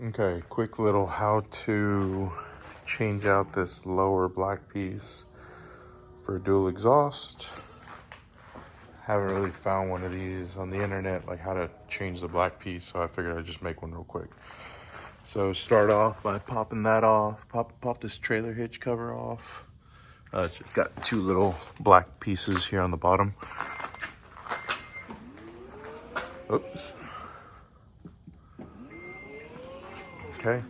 Okay, quick little how to change out this lower black piece for dual exhaust. Haven't really found one of these on the internet, like how to change the black piece, so I figured I'd just make one real quick. So start off by popping that off, pop this trailer hitch cover off. It's got two little black pieces here on the bottom. Oops. Okay,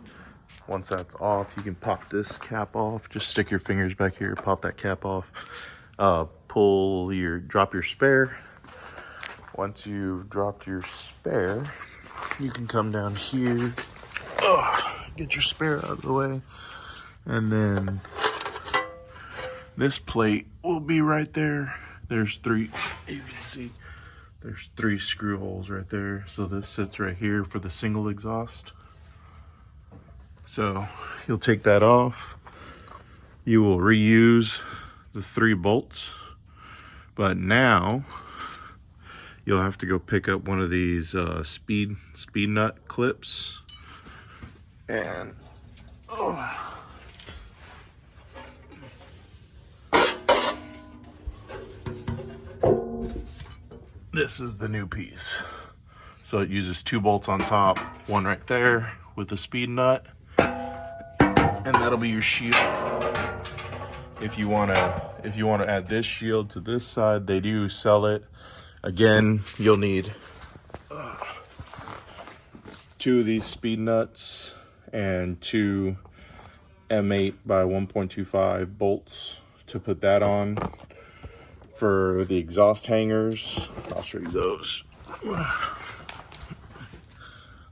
once that's off, you can pop this cap off. Just stick your fingers back here, pop that cap off. Drop your spare. Once you've dropped your spare, you can come down here, get your spare out of the way, and then this plate will be right there. There's three, you can see, there's three screw holes right there. So this sits right here for the single exhaust. So you'll take that off. You will reuse the 3 bolts, but now you'll have to go pick up one of these speed nut clips, and this is the new piece. So it uses 2 bolts on top, one right there with the speed nut, and that'll be your shield. If you wanna add this shield to this side, they do sell it. Again, you'll need 2 of these speed nuts and 2 M8 by 1.25 bolts to put that on. For the exhaust hangers, I'll show you those.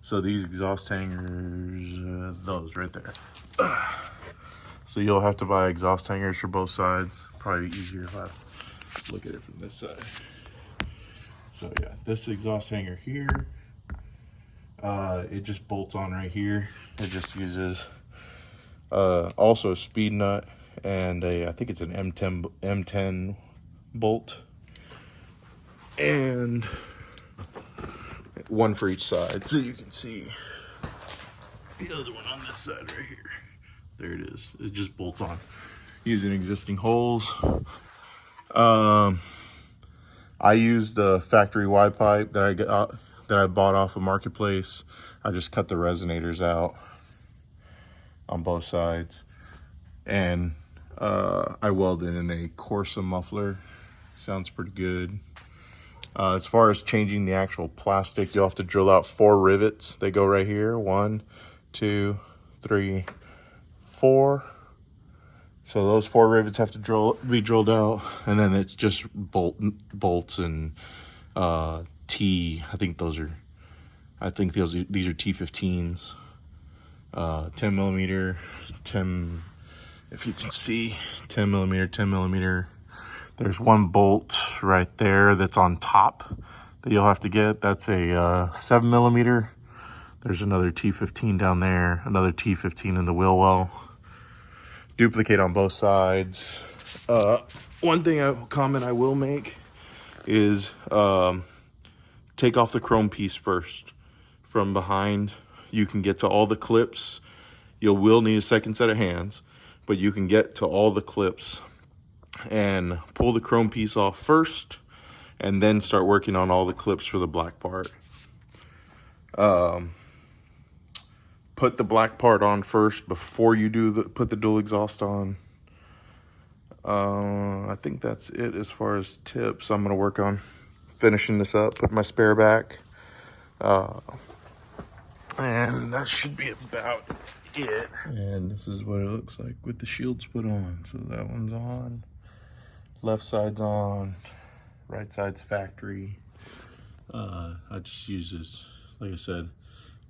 So these exhaust hangers, those right there. So you'll have to buy exhaust hangers for both sides. Probably easier if I look at it from this side. So yeah, this exhaust hanger here, it just bolts on right here. It just uses also a speed nut and I think it's an M10 bolt, and one for each side. So you can see the other one on this side right here. There it is. It just bolts on using existing holes. I use the factory Y pipe that I bought off of Marketplace. I just cut the resonators out on both sides, and I welded in a Corsa muffler. Sounds pretty good. As far as changing the actual plastic, you'll have to drill out 4 rivets. They go right here. 1, 2, 3, 4. So those 4 rivets have to be drilled out, and then it's just bolts and T. These are T15s. 10 millimeter, 10. If you can see, 10 millimeter, 10 millimeter. There's 1 bolt right there that's on top that you'll have to get. That's a 7 millimeter. There's another T15 down there, another T15 in the wheel well. Duplicate on both sides. One comment I will make is take off the chrome piece first. From behind, you can get to all the clips. You will need a second set of hands, but you can get to all the clips and pull the chrome piece off first, and then start working on all the clips for the black part. Put the black part on first before you put the dual exhaust on. I think that's it as far as tips. I'm gonna work on finishing this up, put my spare back, and that should be about it. And this is what it looks like with the shields put on. So that one's on. Left side's on, right side's factory. I just use this, like I said,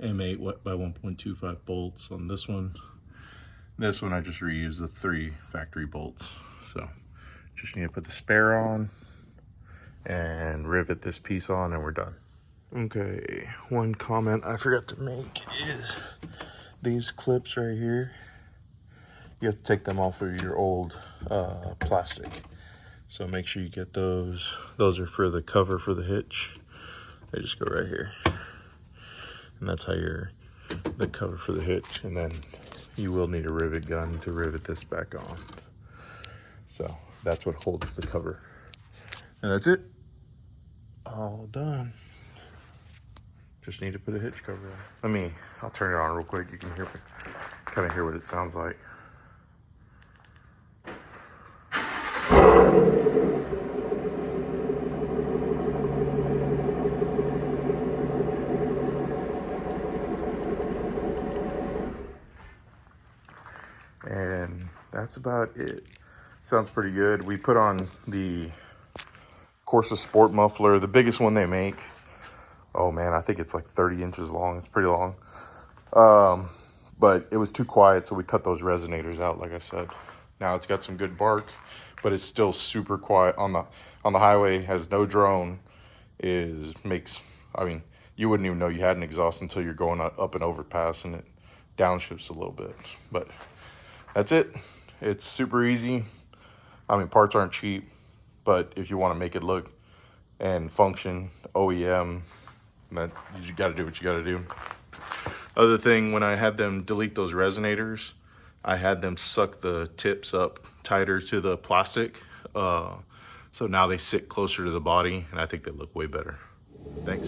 M8 by 1.25 bolts on this one. This one I just reuse the 3 factory bolts. So just need to put the spare on and rivet this piece on, and we're done. Okay, one comment I forgot to make is these clips right here, you have to take them off of your old plastic. So make sure you get those. Those are for the cover for the hitch. They just go right here. And that's how your the cover for the hitch, and then you will need a rivet gun to rivet this back on. So that's what holds the cover. And that's it. All done. Just need to put a hitch cover on. I'll turn it on real quick. You can kind of hear what it sounds like. And that's about it. Sounds pretty good. We put on the Corsa Sport muffler, the biggest one they make. Oh man, I think it's like 30 inches long. It's pretty long. But it was too quiet, so we cut those resonators out, like I said. Now it's got some good bark, but it's still super quiet on the highway. Has no drone. You wouldn't even know you had an exhaust until you're going up an overpass and it downshifts a little bit. But that's it. It's super easy. Parts aren't cheap, but if you want to make it look and function, OEM, that you got to do what you got to do. Other thing, when I had them delete those resonators, I had them suck the tips up tighter to the plastic. So now they sit closer to the body, and I think they look way better. Thanks.